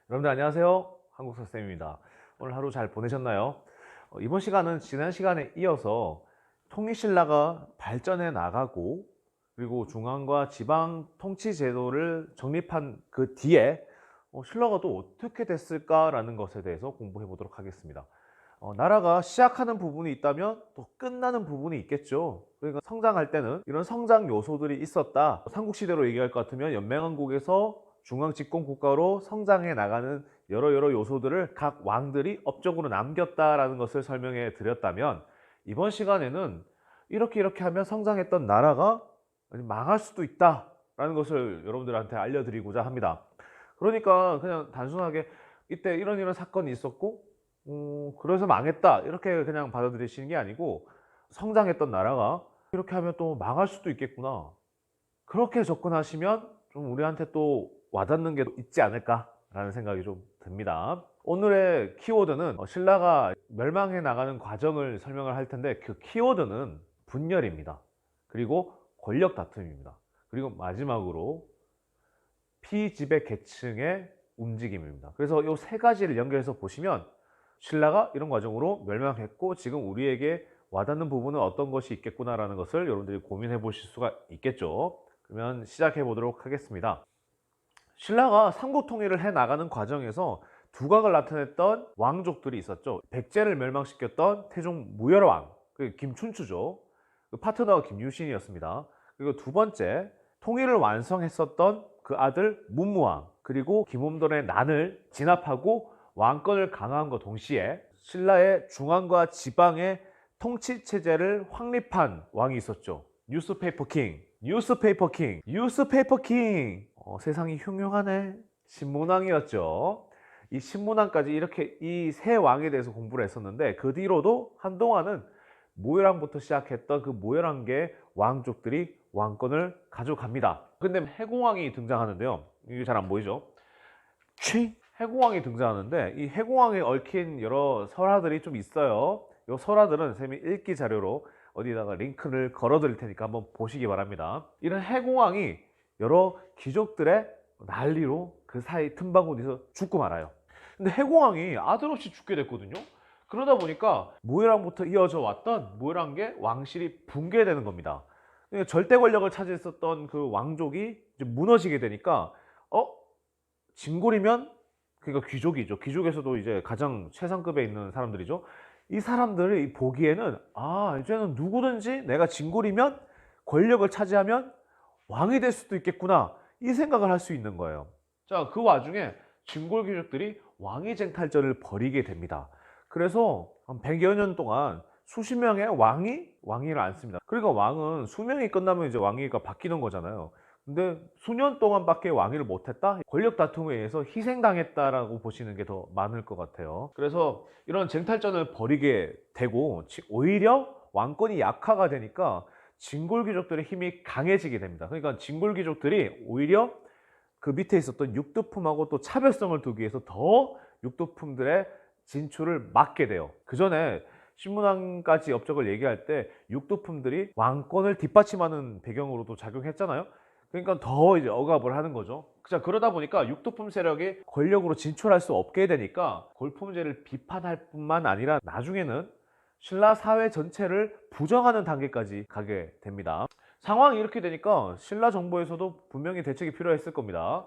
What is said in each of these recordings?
여러분들 안녕하세요. 한국서쌤입니다. 오늘 하루 잘 보내셨나요? 이번 시간은 지난 시간에 이어서 통일신라가 발전해 나가고 그리고 중앙과 지방 통치 제도를 정립한 그 뒤에 신라가 또 어떻게 됐을까라는 것에 대해서 공부해 보도록 하겠습니다. 나라가 시작하는 부분이 있다면 또 끝나는 부분이 있겠죠. 그러니까 성장할 때는 이런 성장 요소들이 있었다. 삼국시대로 얘기할 것 같으면 연맹왕국에서 중앙 집권 국가로 성장해 나가는 여러 요소들을 각 왕들이 업적으로 남겼다라는 것을 설명해 드렸다면, 이번 시간에는 이렇게 하면 성장했던 나라가 망할 수도 있다라는 것을 여러분들한테 알려드리고자 합니다. 그러니까 그냥 단순하게 이때 이런 사건이 있었고 그래서 망했다 이렇게 그냥 받아들이시는 게 아니고, 성장했던 나라가 이렇게 하면 또 망할 수도 있겠구나, 그렇게 접근하시면 좀 우리한테 또 와닿는 게 있지 않을까라는 생각이 좀 듭니다. 오늘의 키워드는 신라가 멸망해 나가는 과정을 설명을 할 텐데, 그 키워드는 분열입니다. 그리고 권력 다툼입니다. 그리고 마지막으로 피지배 계층의 움직임입니다. 그래서 이 세 가지를 연결해서 보시면 신라가 이런 과정으로 멸망했고 지금 우리에게 와닿는 부분은 어떤 것이 있겠구나라는 것을 여러분들이 고민해 보실 수가 있겠죠. 그러면 시작해 보도록 하겠습니다. 신라가 삼국 통일을 해 나가는 과정에서 두각을 나타냈던 왕족들이 있었죠. 백제를 멸망시켰던 태종 무열왕, 그 김춘추죠. 그 파트너가 김유신이었습니다. 그리고 두 번째, 통일을 완성했었던 그 아들 문무왕, 그리고 김홈돈의 난을 진압하고 왕권을 강화함과 동시에 신라의 중앙과 지방의 통치 체제를 확립한 왕이 있었죠. 뉴스페이퍼 킹, 뉴스페이퍼 킹, 뉴스페이퍼 킹. 세상이 흉흉하네. 신문왕이었죠. 이 신문왕까지 이렇게 이 세 왕에 대해서 공부를 했었는데, 그 뒤로도 한동안은 모열왕부터 시작했던 그 모열왕계의 왕족들이 왕권을 가져갑니다. 근데 해공왕이 등장하는데요. 이게 잘 안 보이죠? 해공왕이 등장하는데, 이 해공왕에 얽힌 여러 설화들이 좀 있어요. 이 설화들은 쌤이 읽기 자료로 어디다가 링크를 걸어 드릴 테니까 한번 보시기 바랍니다. 이런 해공왕이 여러 귀족들의 난리로 그 사이 틈바구니에서 죽고 말아요. 근데 해공왕이 아들 없이 죽게 됐거든요. 그러다 보니까 모열왕부터 이어져 왔던 모열왕계 왕실이 붕괴되는 겁니다. 그러니까 절대 권력을 차지했었던 그 왕족이 이제 무너지게 되니까 진골이면, 그러니까 귀족이죠. 귀족에서도 이제 가장 최상급에 있는 사람들이죠. 이 사람들이 보기에는 이제는 누구든지 내가 진골이면, 권력을 차지하면 왕이 될 수도 있겠구나, 이 생각을 할 수 있는 거예요. 자, 그 와중에 진골 귀족들이 왕위 쟁탈전을 벌이게 됩니다. 그래서 한 100여 년 동안 수십 명의 왕위를 앉습니다. 그러니까 왕은 수명이 끝나면 이제 왕위가 바뀌는 거잖아요. 근데 수년 동안밖에 왕위를 못했다? 권력 다툼에 의해서 희생당했다라고 보시는 게 더 많을 것 같아요. 그래서 이런 쟁탈전을 벌이게 되고 오히려 왕권이 약화가 되니까 진골 귀족들의 힘이 강해지게 됩니다. 그러니까 진골 귀족들이 오히려 그 밑에 있었던 육두품하고 또 차별성을 두기 위해서 더 육두품들의 진출을 막게 돼요. 그 전에 신문왕까지 업적을 얘기할 때 육두품들이 왕권을 뒷받침하는 배경으로도 작용했잖아요. 그러니까 더 이제 억압을 하는 거죠. 자, 그러다 보니까 육두품 세력이 권력으로 진출할 수 없게 되니까 골품제를 비판할 뿐만 아니라 나중에는 신라 사회 전체를 부정하는 단계까지 가게 됩니다. 상황이 이렇게 되니까 신라 정부에서도 분명히 대책이 필요했을 겁니다.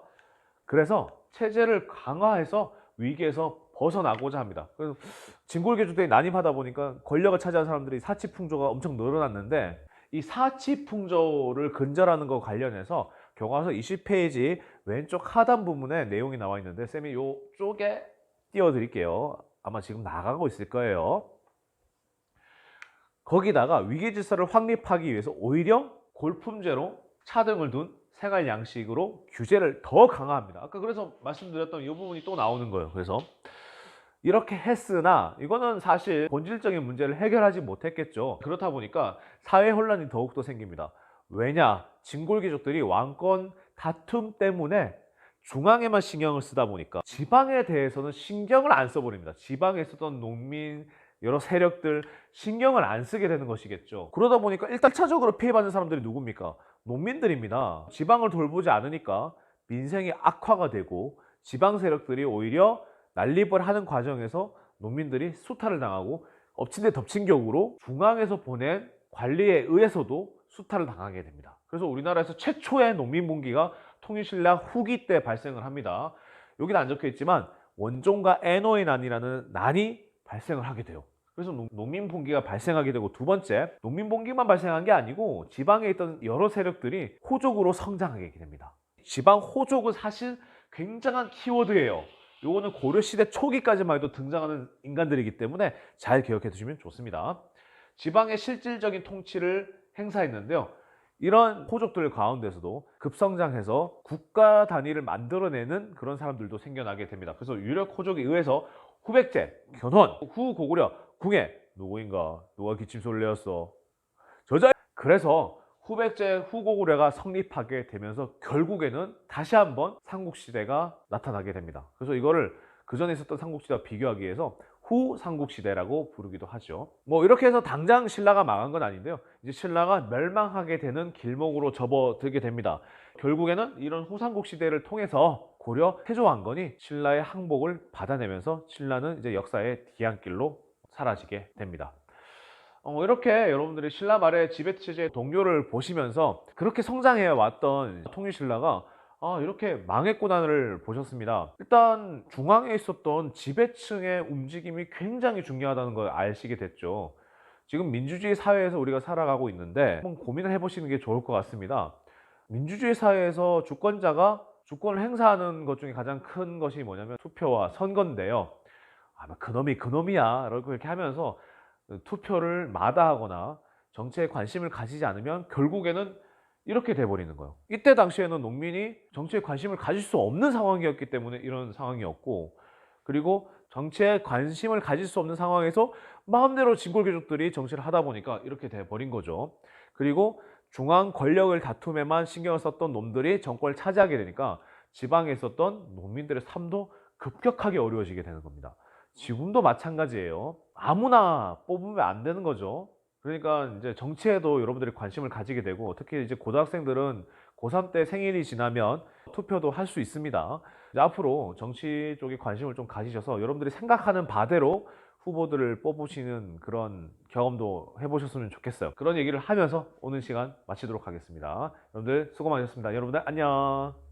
그래서 체제를 강화해서 위기에서 벗어나고자 합니다. 그래서 진골개주들이 난입하다 보니까 권력을 차지한 사람들이 사치풍조가 엄청 늘어났는데, 이 사치풍조를 근절하는 것 관련해서 교과서 20페이지 왼쪽 하단 부분에 내용이 나와 있는데, 쌤이 이쪽에 띄워드릴게요. 아마 지금 나가고 있을 거예요. 거기다가 위계질서를 확립하기 위해서 오히려 골품제로 차등을 둔 생활 양식으로 규제를 더 강화합니다. 아까 그래서 말씀드렸던 이 부분이 또 나오는 거예요. 그래서 이렇게 했으나 이거는 사실 본질적인 문제를 해결하지 못했겠죠. 그렇다 보니까 사회 혼란이 더욱더 생깁니다. 왜냐? 진골귀족들이 왕권 다툼 때문에 중앙에만 신경을 쓰다 보니까 지방에 대해서는 신경을 안 써버립니다. 지방에 있었던 농민, 여러 세력들 신경을 안 쓰게 되는 것이겠죠. 그러다 보니까 일단차적으로 피해받는 사람들이 누굽니까? 농민들입니다. 지방을 돌보지 않으니까 민생이 악화가 되고 지방 세력들이 오히려 난립을 하는 과정에서 농민들이 수탈을 당하고 엎친 데 덮친 격으로 중앙에서 보낸 관리에 의해서도 수탈을 당하게 됩니다. 그래서 우리나라에서 최초의 농민분기가 통일신라 후기 때 발생을 합니다. 여기는 안 적혀 있지만 원종과 에노의 난이라는 난이 발생을 하게 돼요. 그래서 농민분기가 발생하게 되고, 두 번째, 농민분기만 발생한 게 아니고 지방에 있던 여러 세력들이 호족으로 성장하게 됩니다. 지방 호족은 사실 굉장한 키워드예요. 요거는 고려시대 초기까지만 해도 등장하는 인간들이기 때문에 잘 기억해 두시면 좋습니다. 지방의 실질적인 통치를 행사했는데요. 이런 호족들 가운데서도 급성장해서 국가 단위를 만들어내는 그런 사람들도 생겨나게 됩니다. 그래서 유력 호족에 의해서 후백제, 견훤, 후고구려, 궁예, 누구인가? 누가 기침소리를 내었어? 저자. 그래서 후백제, 후고구려가 성립하게 되면서 결국에는 다시 한번 삼국시대가 나타나게 됩니다. 그래서 이거를 그 전에 있었던 삼국시대와 비교하기 위해서 후삼국시대라고 부르기도 하죠. 뭐 이렇게 해서 당장 신라가 망한 건 아닌데요. 이제 신라가 멸망하게 되는 길목으로 접어들게 됩니다. 결국에는 이런 후삼국시대를 통해서 고려 태조왕건이 신라의 항복을 받아내면서 신라는 이제 역사의 뒤안길로 사라지게 됩니다. 이렇게 여러분들이 신라 말의 지배체제 동료를 보시면서 그렇게 성장해 왔던 통일신라가 이렇게 망했구나를 보셨습니다. 일단 중앙에 있었던 지배층의 움직임이 굉장히 중요하다는 걸 아시게 됐죠. 지금 민주주의 사회에서 우리가 살아가고 있는데 한번 고민을 해보시는 게 좋을 것 같습니다. 민주주의 사회에서 주권자가 주권을 행사하는 것 중에 가장 큰 것이 뭐냐면 투표와 선거인데요. 그놈이 그놈이야 라고 이렇게 하면서 투표를 마다하거나 정치에 관심을 가지지 않으면 결국에는 이렇게 돼버리는 거예요. 이때 당시에는 농민이 정치에 관심을 가질 수 없는 상황이었기 때문에 이런 상황이었고, 그리고 정치에 관심을 가질 수 없는 상황에서 마음대로 진골귀족들이 정치를 하다 보니까 이렇게 돼버린 거죠. 그리고 중앙 권력을 다툼에만 신경을 썼던 놈들이 정권을 차지하게 되니까 지방에 있었던 농민들의 삶도 급격하게 어려워지게 되는 겁니다. 지금도 마찬가지예요. 아무나 뽑으면 안 되는 거죠. 그러니까 이제 정치에도 여러분들이 관심을 가지게 되고, 특히 이제 고등학생들은 고3 때 생일이 지나면 투표도 할 수 있습니다. 이제 앞으로 정치 쪽에 관심을 좀 가지셔서 여러분들이 생각하는 바대로 후보들을 뽑으시는 그런 경험도 해보셨으면 좋겠어요. 그런 얘기를 하면서 오늘 시간 마치도록 하겠습니다. 여러분들 수고 많으셨습니다. 여러분들 안녕.